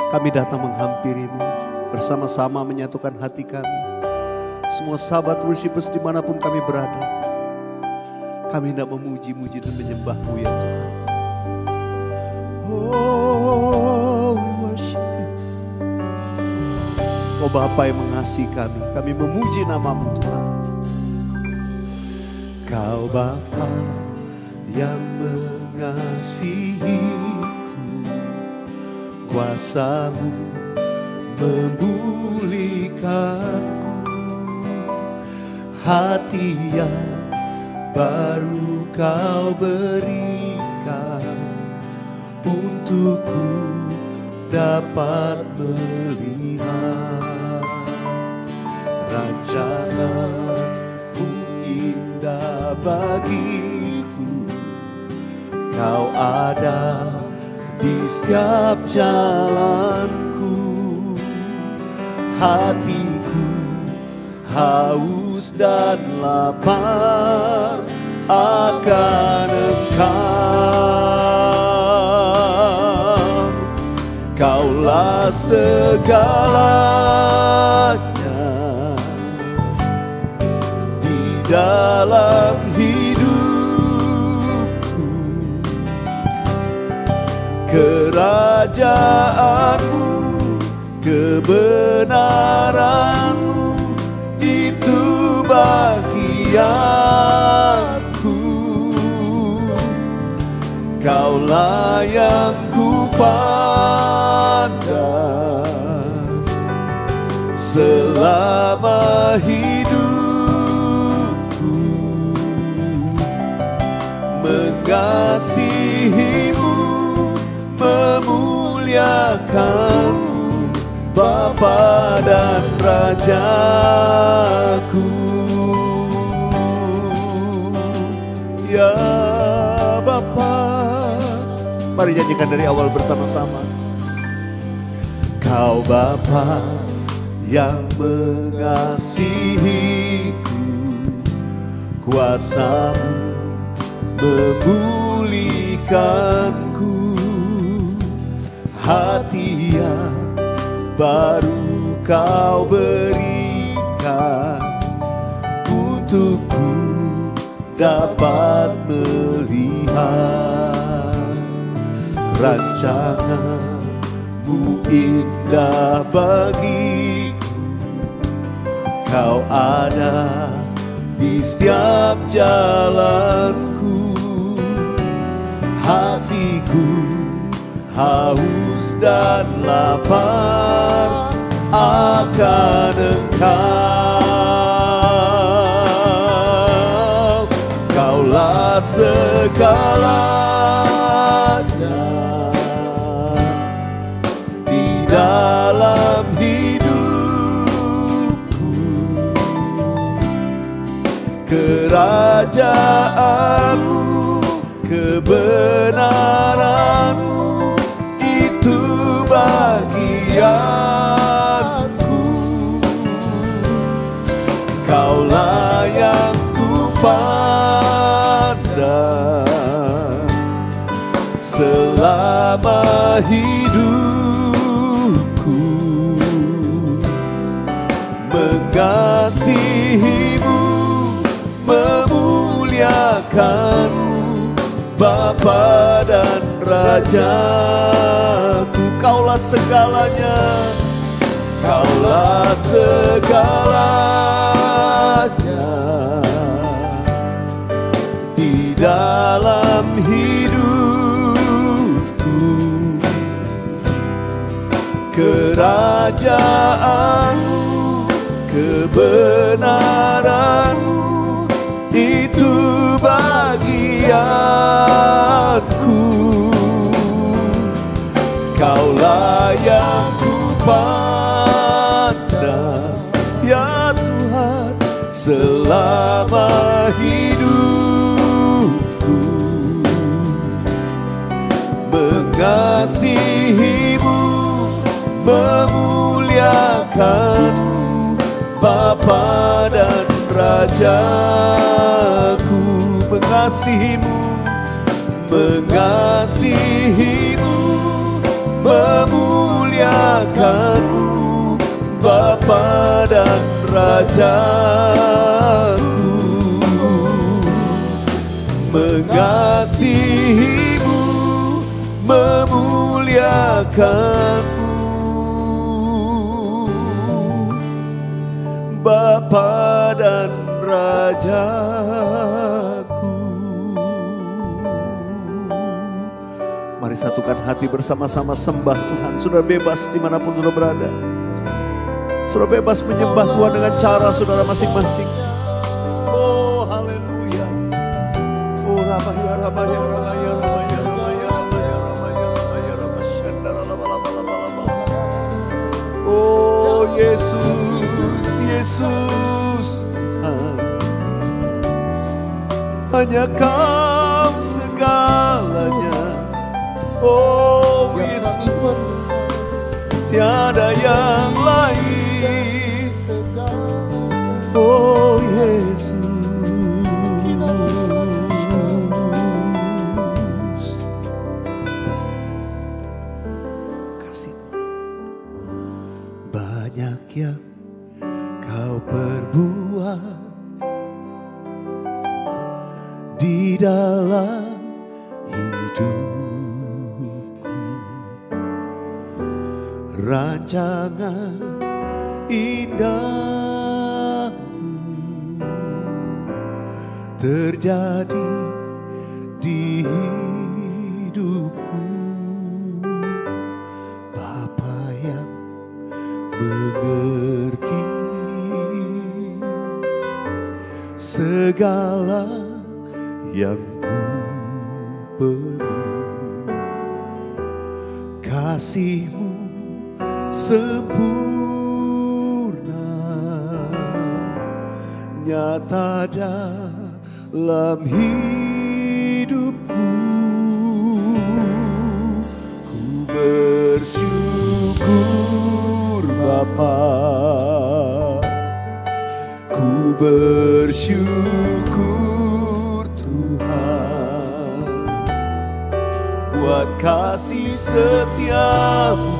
Kami datang menghampirimu, bersama-sama menyatukan hati kami. Semua sahabat worshipers dimanapun kami berada, kami hendak memuji-muji dan menyembah-Mu ya Tuhan. Oh, we worship You. Oh Bapa yang mengasihi kami memuji nama-Mu Tuhan. Kau Bapa yang mengasihiku, kuasa-Mu memulihkanku, hati yang baru Kau berikan, untukku dapat melihat rancangan-Mu indah bagiku. Kau ada di setiap jalanku, hatiku haus dan lapar akan Engkau. Kaulah segalanya di dalam hidupku. Kerajaan-Mu, kebenaran-Mu, itu bagianku. Kaulah yang kupandang selama hidupku, mengasihi-Mu, memuliakan-Mu, Bapa dan Rajaku. Ya Bapa, mari nyanyikan dari awal bersama-sama. Kau Bapa yang mengasihiku, kuasa-Mu memulihkanku, hati yang baru Kau berikan, untukku dapat melihat rancangan-Mu indah bagiku. Kau ada di setiap jalanku, hatiku haus dan lapar akan Engkau. Kaulah segalanya di dalam hidupku. Kerajaan-Mu, kebenaran-Mu, itu bagianku. Kaulah yang kupandang selama hidupku, mengasihi-Mu, memuliakan-Mu, Bapa dan Rajaku. Kaulah segalanya, Kaulah segalanya di dalam hidupku. Kerajaan-Mu, kebenaran-Mu, itu bagianku. Kaulah yang kupandang, ya Tuhan, selama hidupku. Mengasihi-Mu, memuliakan-Mu, Bapa dan Rajaku. Mengasihi-Mu, mengasihi-Mu, memuliakan Rajaku, mengasihimu, memuliakanmu, Bapa dan Rajaku. Mari satukan hati bersama-sama sembah Tuhan. Saudara bebas dimanapun saudara berada. Saudara bebas menyembah Tuhan dengan cara saudara masing-masing. Oh haleluya. Oh rabaya rabaya rabaya rabaya rabaya rabaya rabaya rabaya rabaya rabaya. Oh Yesus, Yesus, hanya Kau segalanya. Oh Yesus, tiada yang lain. Oh Yesus, kasih. Banyak yang Kau perbuat di dalam hidupku, rancangan indah terjadi di hidupku. Bapa yang mengerti segala yang ku perlu, kasih-Mu sempurna nyata dalam hidupku. Ku bersyukur Bapa, ku bersyukur Tuhan, buat kasih setia-Mu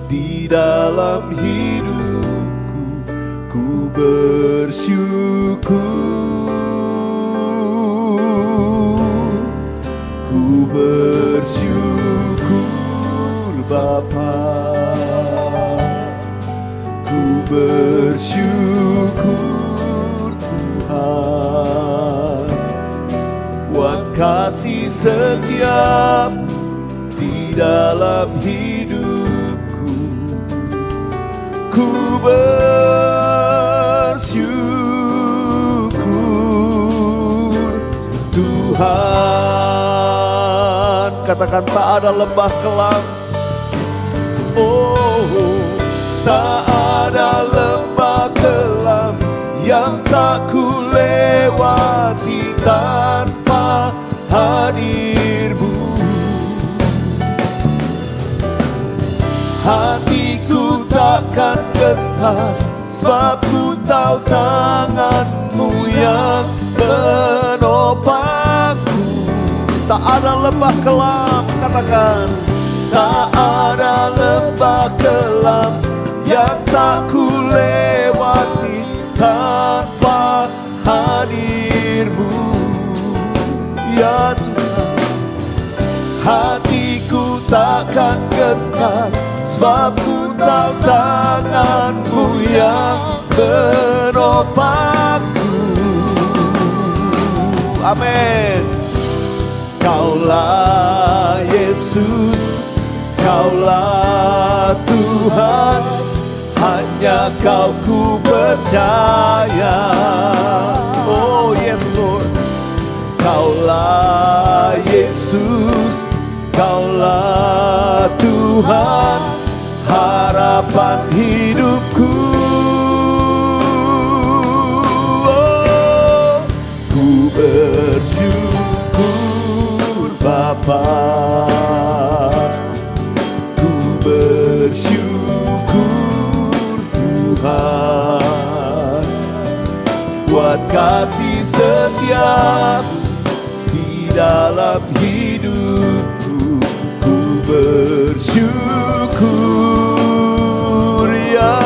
di dalam hidupku. Ku bersyukur, ku bersyukur Bapa, ku bersyukur Tuhan, buat kasih setia-Mu di dalam hidupku. Ku bersyukur Tuhan. Katakan tak ada lembah kelam. Oh, tak ada lembah kelam yang tak ku lewati tanpa hadir-Mu. Hatiku takkan gentar, sebab ku tahu tangan-Mu yang menopangku. Tak ada lembah kelam, katakan. Tak ada lembah kelam yang tak ku lewati tanpa hadir-Mu. Ya Tuhan, hatiku takkan gentar, sebab ku tahu tangan-Mu yang menopangku. Amin. Kaulah Yesus, Kaulah Tuhan, hanya Kau ku percaya. Oh yes Lord. Kaulah Yesus, Kaulah Tuhan, harapan hidupku. Oh, ku bersyukur Bapa, ku bersyukur Tuhan, buat kasih setia-Mu di dalam hidupku. Ku bersyukur ya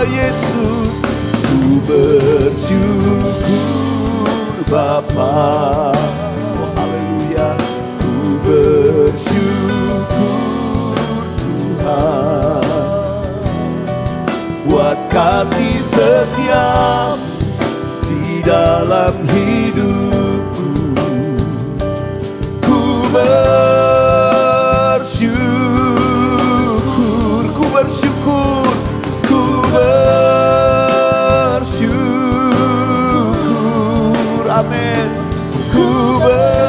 Yesus, ku bersyukur Bapa. Oh haleluya. Ku bersyukur Tuhan buat kasih setia di dalam hidupku. Ku bersyukur, ku bersyukur, ku bersyukur, amin. Ku bersyukur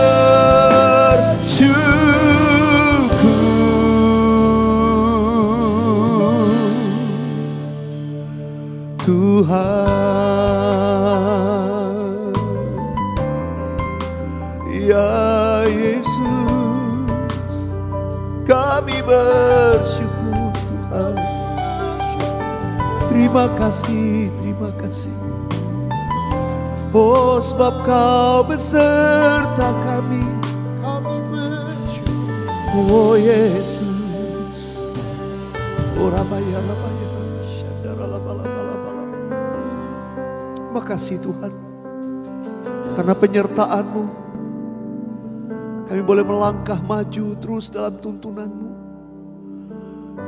Tuhan, ya Yesus, kami bersyukur Tuhan. Terima kasih, terima kasih. Oh sebab Kau beserta kami, kami bersyukur. Oh Yesus, oh Ramaya, Ramaya, Syandara, Laba. Terima kasih Tuhan, karena penyertaan-Mu kami boleh melangkah maju terus dalam tuntunan-Mu.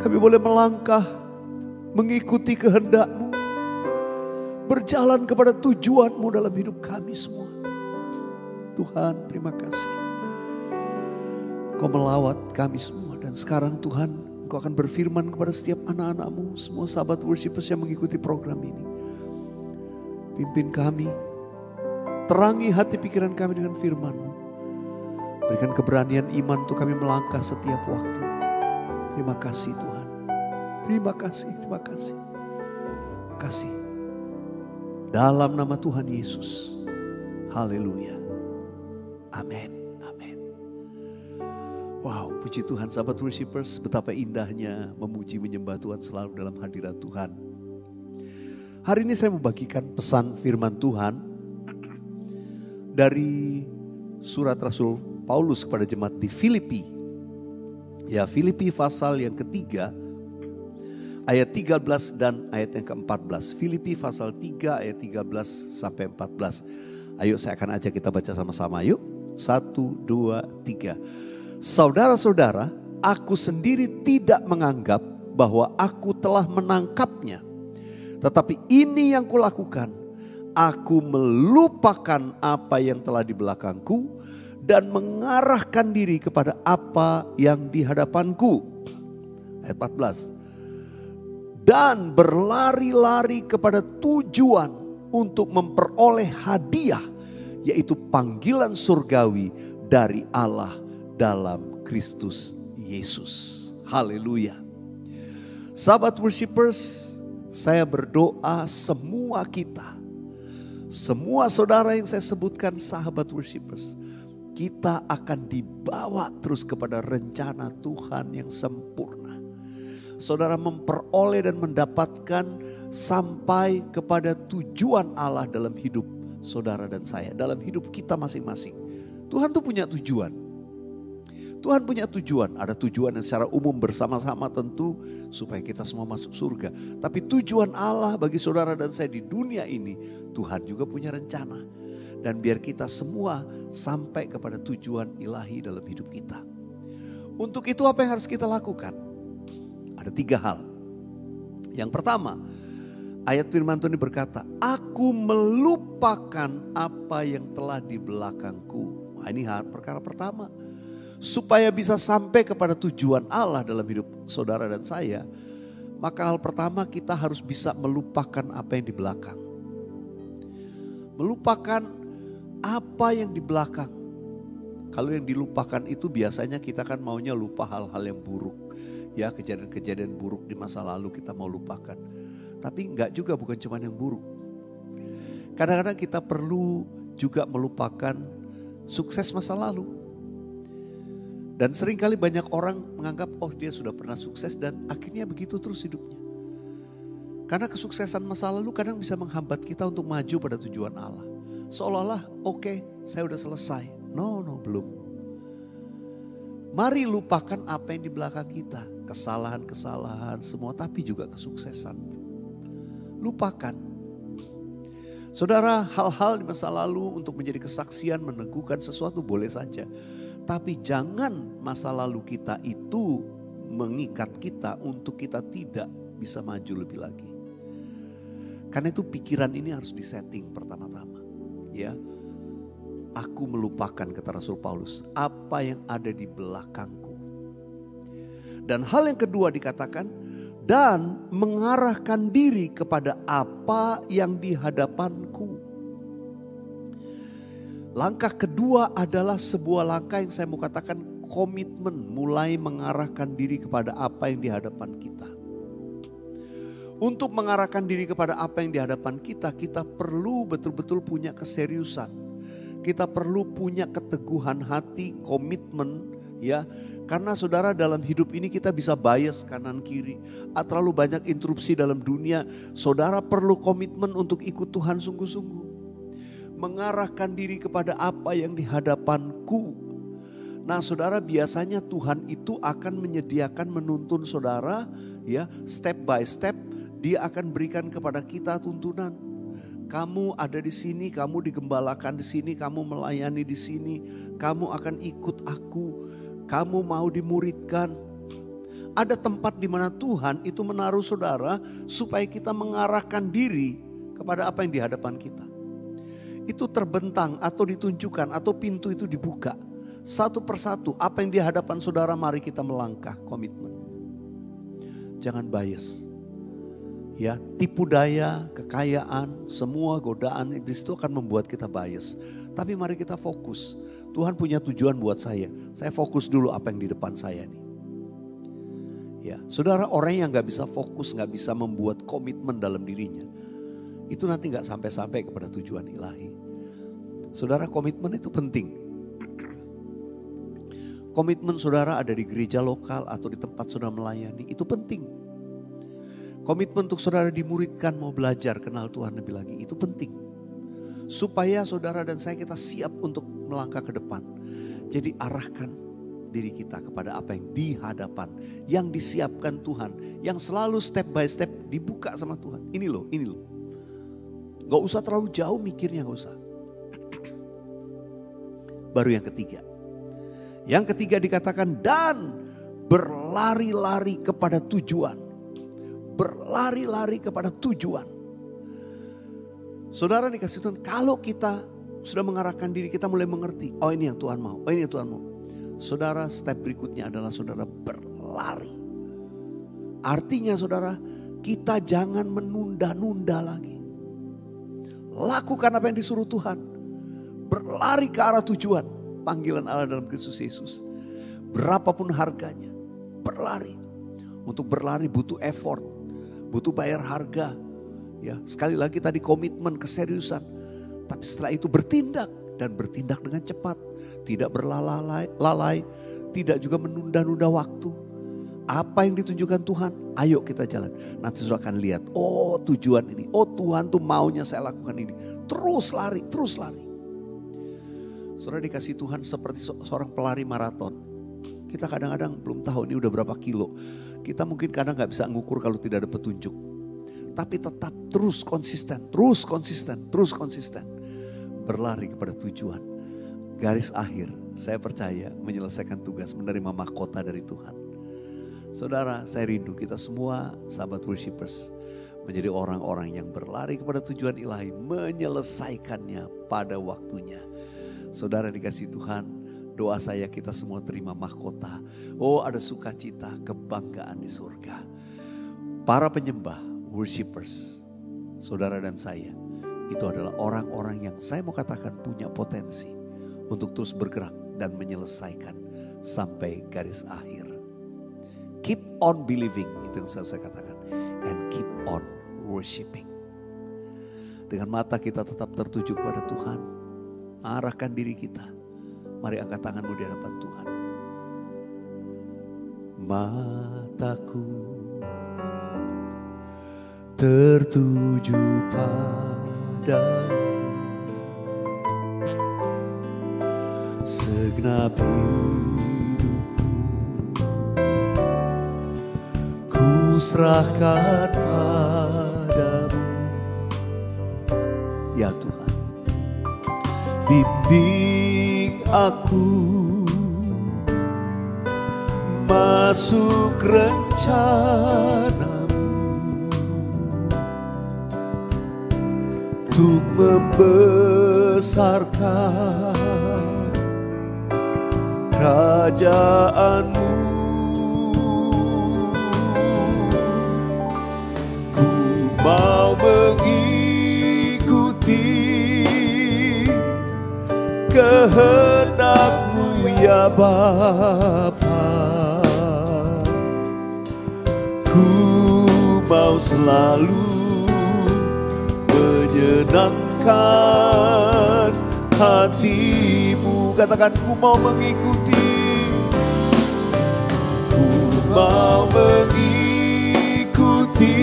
Kami boleh melangkah mengikuti kehendak-Mu, berjalan kepada tujuan-Mu dalam hidup kami semua. Tuhan terima kasih, Kau melawat kami semua. Dan sekarang Tuhan, Kau akan berfirman kepada setiap anak-anak-Mu, semua sahabat worshipers yang mengikuti program ini. Pimpin kami, terangi hati pikiran kami dengan firman-Mu. Berikan keberanian iman untuk kami melangkah setiap waktu. Terima kasih Tuhan. Terima kasih, terima kasih. Terima kasih. Dalam nama Tuhan Yesus. Haleluya. Amin. Amin. Wow, puji Tuhan sahabat worshipers, betapa indahnya memuji menyembah Tuhan selalu dalam hadirat Tuhan. Hari ini saya membagikan pesan firman Tuhan dari surat Rasul Paulus kepada jemaat di Filipi. Ya, Filipi pasal yang ketiga, ayat 13 dan ayat yang ke-14. Filipi pasal 3 ayat 13 sampai 14. Ayo saya akan ajak kita baca sama-sama yuk. 1, 2, 3. Saudara-saudara, aku sendiri tidak menganggap bahwa aku telah menangkapnya. Tetapi ini yang kulakukan, aku melupakan apa yang telah di belakangku dan mengarahkan diri kepada apa yang di hadapanku. Ayat 14. Dan berlari-lari kepada tujuan untuk memperoleh hadiah, yaitu panggilan surgawi dari Allah dalam Kristus Yesus. Haleluya. Sahabat worshipers, saya berdoa semua kita, semua saudara yang saya sebutkan sahabat worshipers, kita akan dibawa terus kepada rencana Tuhan yang sempurna. Saudara memperoleh dan mendapatkan sampai kepada tujuan Allah dalam hidup saudara dan saya, dalam hidup kita masing-masing. Tuhan tuh punya tujuan. Tuhan punya tujuan, ada tujuan yang secara umum bersama-sama tentu supaya kita semua masuk surga. Tapi tujuan Allah bagi saudara dan saya di dunia ini, Tuhan juga punya rencana. Dan biar kita semua sampai kepada tujuan ilahi dalam hidup kita. Untuk itu apa yang harus kita lakukan? Ada 3 hal. Yang pertama, ayat firman Tuhan ini berkata, aku melupakan apa yang telah di belakangku. Nah, ini perkara pertama. Supaya bisa sampai kepada tujuan Allah dalam hidup saudara dan saya, maka hal pertama kita harus bisa melupakan apa yang di belakang. Melupakan apa yang di belakang. Kalau yang dilupakan itu biasanya kita kan maunya lupa hal-hal yang buruk. Ya, kejadian-kejadian buruk di masa lalu kita mau lupakan. Tapi enggak juga, bukan cuma yang buruk. Kadang-kadang kita perlu juga melupakan sukses masa lalu. Dan seringkali banyak orang menganggap, oh dia sudah pernah sukses dan akhirnya begitu terus hidupnya. Karena kesuksesan masa lalu kadang bisa menghambat kita untuk maju pada tujuan Allah. Seolah-olah oke, saya udah selesai. No, belum. Mari lupakan apa yang di belakang kita. Kesalahan-kesalahan semua, tapi juga kesuksesan. Lupakan. Saudara, hal-hal di masa lalu untuk menjadi kesaksian meneguhkan sesuatu boleh saja. Tapi jangan masa lalu kita itu mengikat kita untuk kita tidak bisa maju lebih lagi. Karena itu pikiran ini harus disetting pertama-tama. Ya, aku melupakan, kata Rasul Paulus, apa yang ada di belakangku. Dan hal yang kedua dikatakan, dan mengarahkan diri kepada apa yang di hadapanku. Langkah kedua adalah sebuah langkah yang saya mau katakan komitmen, mulai mengarahkan diri kepada apa yang di hadapan kita. Untuk mengarahkan diri kepada apa yang di hadapan kita, kita perlu betul-betul punya keseriusan. Kita perlu punya keteguhan hati, komitmen, ya. Karena saudara, dalam hidup ini kita bisa bias kanan kiri. Terlalu banyak interupsi dalam dunia. Saudara perlu komitmen untuk ikut Tuhan sungguh-sungguh. Mengarahkan diri kepada apa yang di hadapanku. Nah saudara, biasanya Tuhan itu akan menyediakan, menuntun saudara, ya, step by step. Dia akan berikan kepada kita tuntunan. Kamu ada di sini, kamu digembalakan di sini, kamu melayani di sini, kamu akan ikut aku, kamu mau dimuridkan. Ada tempat di mana Tuhan itu menaruh saudara supaya kita mengarahkan diri kepada apa yang di hadapan kita. Itu terbentang atau ditunjukkan atau pintu itu dibuka. Satu persatu apa yang di hadapan saudara, mari kita melangkah, komitmen. Jangan bias. Ya, tipu daya, kekayaan, semua godaan iblis itu akan membuat kita bias. Tapi mari kita fokus. Tuhan punya tujuan buat saya. Saya fokus dulu apa yang di depan saya nih. Ya, saudara, orang yang gak bisa fokus, gak bisa membuat komitmen dalam dirinya, itu nanti gak sampai-sampai kepada tujuan ilahi. Saudara, komitmen itu penting. Komitmen saudara ada di gereja lokal atau di tempat saudara melayani, itu penting. Komitmen untuk saudara dimuridkan, mau belajar kenal Tuhan lebih lagi, itu penting. Supaya saudara dan saya kita siap untuk melangkah ke depan. Jadi arahkan diri kita kepada apa yang di hadapan, yang disiapkan Tuhan, yang selalu step by step dibuka sama Tuhan. Ini loh. Gak usah terlalu jauh mikirnya, gak usah. Baru yang ketiga. Yang ketiga dikatakan, dan berlari-lari kepada tujuan. Berlari-lari kepada tujuan. Saudara dikasih Tuhan, kalau kita sudah mengarahkan diri, kita mulai mengerti, oh ini yang Tuhan mau, oh ini yang Tuhan mau. Saudara, step berikutnya adalah saudara berlari. Artinya saudara, kita jangan menunda-nunda lagi. Lakukan apa yang disuruh Tuhan. Berlari ke arah tujuan panggilan Allah dalam Kristus Yesus. Berapapun harganya, berlari. Untuk berlari butuh effort, butuh bayar harga. Ya, sekali lagi tadi komitmen, keseriusan. Tapi setelah itu bertindak, dan bertindak dengan cepat. Tidak berlalai, tidak juga menunda-nunda waktu. Apa yang ditunjukkan Tuhan, ayo kita jalan. Nanti saudara akan lihat, oh tujuan ini, oh Tuhan tuh maunya saya lakukan ini. Terus lari, terus lari. Saudara dikasih Tuhan seperti seorang pelari maraton. Kita kadang-kadang belum tahu ini udah berapa kilo. Kita mungkin kadang gak bisa ngukur kalau tidak ada petunjuk. Tapi tetap terus konsisten. Berlari kepada tujuan. Garis akhir, saya percaya menyelesaikan tugas, menerima mahkota dari Tuhan. Saudara, saya rindu kita semua sahabat worshipers menjadi orang-orang yang berlari kepada tujuan ilahi, menyelesaikannya pada waktunya. Saudara dikasih Tuhan, doa saya kita semua terima mahkota. Oh, ada sukacita, kebanggaan di surga. Para penyembah, worshipers, saudara dan saya, itu adalah orang-orang yang saya mau katakan punya potensi untuk terus bergerak dan menyelesaikan sampai garis akhir. Keep on believing, itu yang saya katakan. And keep on worshiping. Dengan mata kita tetap tertuju kepada Tuhan. Arahkan diri kita. Mari angkat tanganmu di hadapan Tuhan. Mataku tertuju padamu. Segenap hidupku ku serahkan padamu. Ya, Bimbing aku masuk rencanamu untuk membesarkan kerajaanmu. Ku mau mengikuti kehendak-Mu ya Bapa. Ku mau selalu menyenangkan hati-Mu. Katakan, ku mau mengikuti. Ku mau mengikuti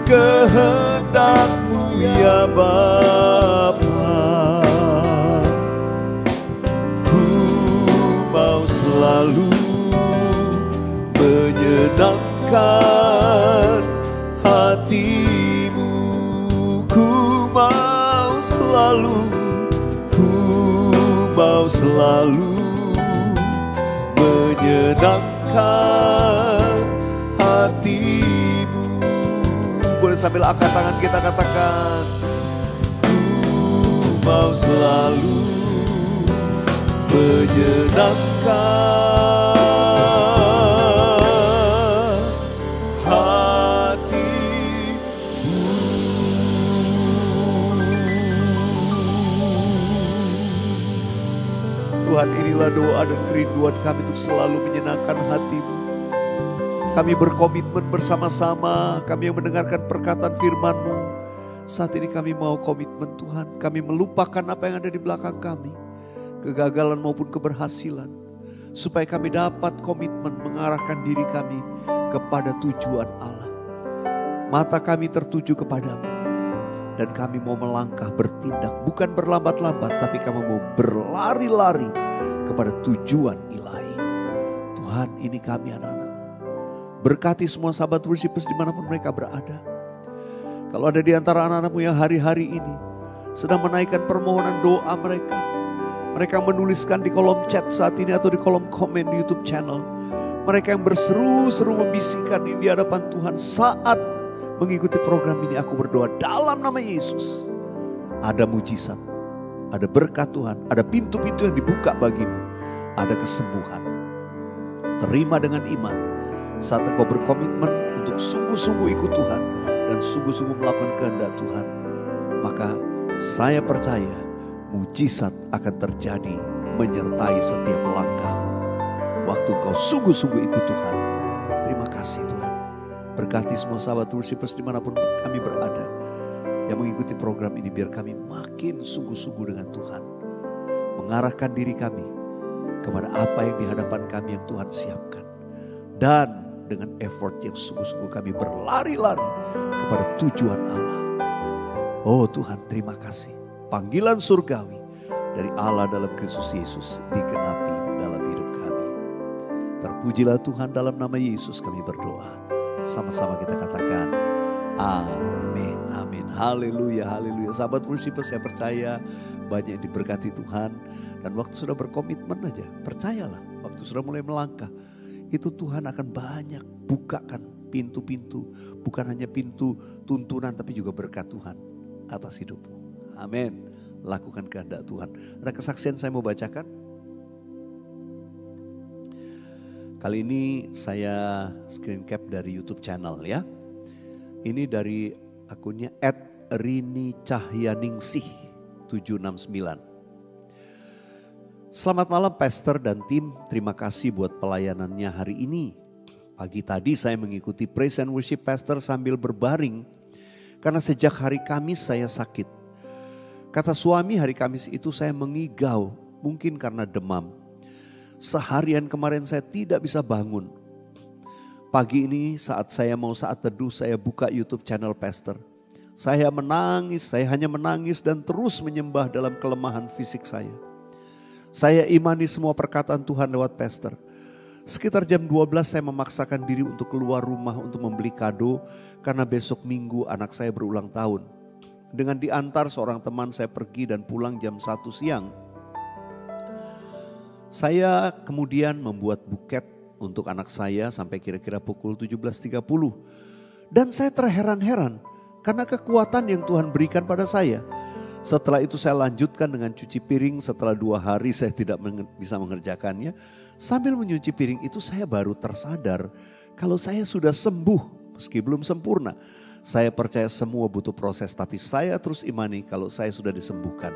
kehendak-Mu ya Bapa. Ku mau selalu menyenangkan hati-Mu. Ku mau selalu menyenangkan hati-Mu. Boleh sambil angkat tangan kita katakan, ku mau selalu menyenangkan Tuhan. Inilah doa dan kerinduan kami untuk selalu menyenangkan hati-Mu. Kami berkomitmen bersama-sama, kami yang mendengarkan perkataan firman-Mu. Saat ini kami mau komitmen Tuhan, kami melupakan apa yang ada di belakang kami, kegagalan maupun keberhasilan, supaya kami dapat komitmen mengarahkan diri kami kepada tujuan Allah. Mata kami tertuju kepadamu, dan kami mau melangkah bertindak, bukan berlambat-lambat, tapi kami mau berlari-lari kepada tujuan ilahi. Tuhan, ini kami anak-anak. Berkati semua sahabat worshipers dimanapun mereka berada. Kalau ada di antara anak-anak-Mu yang hari-hari ini sedang menaikkan permohonan doa mereka, mereka menuliskan di kolom chat saat ini atau di kolom komen di YouTube channel, mereka yang berseru-seru membisikkan di hadapan Tuhan saat mengikuti program ini, aku berdoa dalam nama Yesus, ada mujizat, ada berkat Tuhan, ada pintu-pintu yang dibuka bagimu, ada kesembuhan. Terima dengan iman saat engkau berkomitmen untuk sungguh-sungguh ikut Tuhan dan sungguh-sungguh melakukan kehendak Tuhan. Maka saya percaya mujizat akan terjadi menyertai setiap langkahmu waktu engkau sungguh-sungguh ikut Tuhan. Terima kasih Tuhan. Berkati semua sahabat worshipers dimanapun kami berada yang mengikuti program ini, biar kami makin sungguh-sungguh dengan Tuhan, mengarahkan diri kami kepada apa yang di hadapan kami yang Tuhan siapkan, dan dengan effort yang sungguh-sungguh kami berlari-lari kepada tujuan Allah. Oh Tuhan, terima kasih. Panggilan surgawi dari Allah dalam Kristus Yesus digenapi dalam hidup kami. Terpujilah Tuhan, dalam nama Yesus kami berdoa. Sama-sama kita katakan amin, amin, haleluya, haleluya. Sahabat worshipers, saya percaya banyak yang diberkati Tuhan. Dan waktu sudah berkomitmen aja, percayalah, waktu sudah mulai melangkah, itu Tuhan akan banyak bukakan pintu-pintu. Bukan hanya pintu tuntunan, tapi juga berkat Tuhan atas hidupmu. Amin. Lakukan kehendak Tuhan. Ada kesaksian saya mau bacakan. Kali ini saya screen cap dari YouTube channel ya. Ini dari akunnya @rini_cahyaningsih769. Selamat malam Pastor dan tim, terima kasih buat pelayanannya hari ini. Pagi tadi saya mengikuti praise and worship Pastor sambil berbaring karena sejak hari Kamis saya sakit. Kata suami, hari Kamis itu saya mengigau, mungkin karena demam. Seharian kemarin saya tidak bisa bangun. Pagi ini saat saya mau saat teduh, saya buka YouTube channel Pastor. Saya menangis, saya hanya menangis dan terus menyembah dalam kelemahan fisik saya. Saya imani semua perkataan Tuhan lewat Pastor. Sekitar jam 12 saya memaksakan diri untuk keluar rumah untuk membeli kado karena besok Minggu anak saya berulang tahun. Dengan diantar seorang teman saya pergi dan pulang jam 1 siang. Saya kemudian membuat buket untuk anak saya sampai kira-kira pukul 17.30. Dan saya terheran-heran karena kekuatan yang Tuhan berikan pada saya. Setelah itu saya lanjutkan dengan cuci piring. Setelah 2 hari saya tidak bisa mengerjakannya. Sambil menyuci piring itu saya baru tersadar kalau saya sudah sembuh meski belum sempurna. Saya percaya semua butuh proses, tapi saya terus imani kalau saya sudah disembuhkan.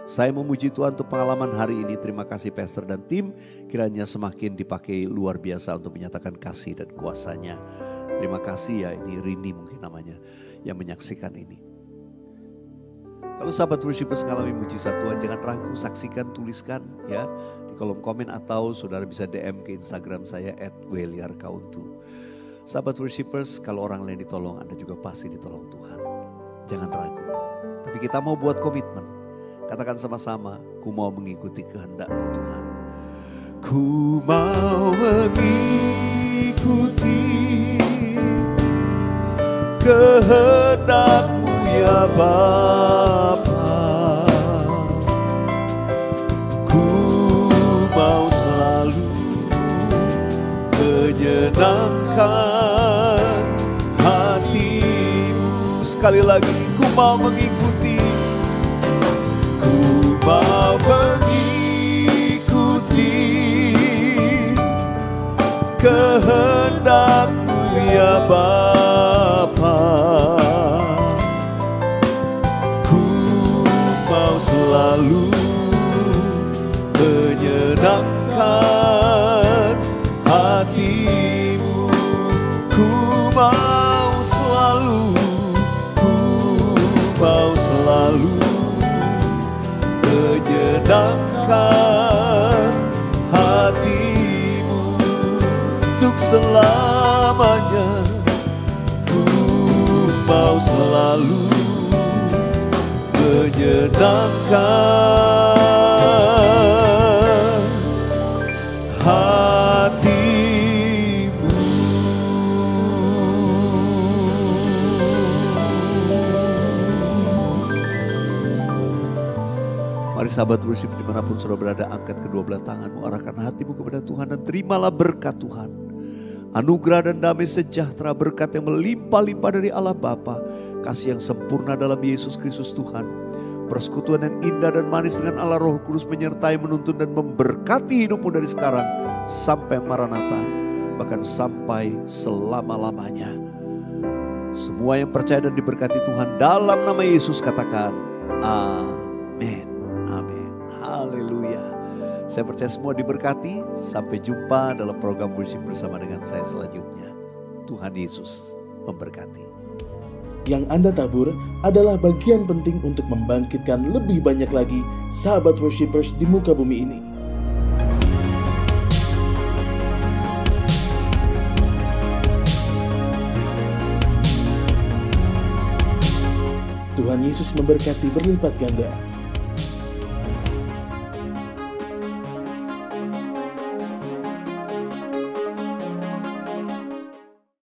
Saya memuji Tuhan untuk pengalaman hari ini. Terima kasih pastor dan tim, kiranya semakin dipakai luar biasa untuk menyatakan kasih dan kuasanya. Terima kasih ya, ini Rini mungkin namanya yang menyaksikan ini. Kalau sahabat worshipers mengalami mujizat Tuhan, jangan ragu, saksikan, tuliskan ya di kolom komen atau saudara bisa DM ke Instagram saya @weliarkauntu. Sahabat worshipers, kalau orang lain ditolong, Anda juga pasti ditolong Tuhan. Jangan ragu. Tapi kita mau buat komitmen. Katakan sama-sama, ku mau mengikuti kehendak-Mu Tuhan. Ku mau mengikuti kehendak-Mu ya Bapa. Ku mau selalu menyenangkan hati-Mu. Sekali lagi, ku mau mengikuti. Ku mau mengikuti kehendak-Mu ya Bapa. Ku mau selalu menyenangkan hati-Mu. Ku mau selalu menyenangkan hati-Mu untuk selamanya. Ku mau selalu menyenangkan hati-Mu. Mari sahabat worship dimanapun saudara berada, angkat kedua belah tanganmu, arahkan hatimu kepada Tuhan dan terimalah berkat Tuhan. Anugerah dan damai sejahtera, berkat yang melimpah-limpah dari Allah Bapa, kasih yang sempurna dalam Yesus Kristus Tuhan, persekutuan yang indah dan manis dengan Allah Roh Kudus menyertai, menuntun dan memberkati hidupmu dari sekarang sampai Maranatha, bahkan sampai selama-lamanya. Semua yang percaya dan diberkati Tuhan dalam nama Yesus katakan amin. Amin. Haleluya. Saya percaya semua diberkati. Sampai jumpa dalam program worship bersama dengan saya selanjutnya. Tuhan Yesus memberkati. Yang Anda tabur adalah bagian penting untuk membangkitkan lebih banyak lagi sahabat worshipers di muka bumi ini. Tuhan Yesus memberkati berlipat ganda.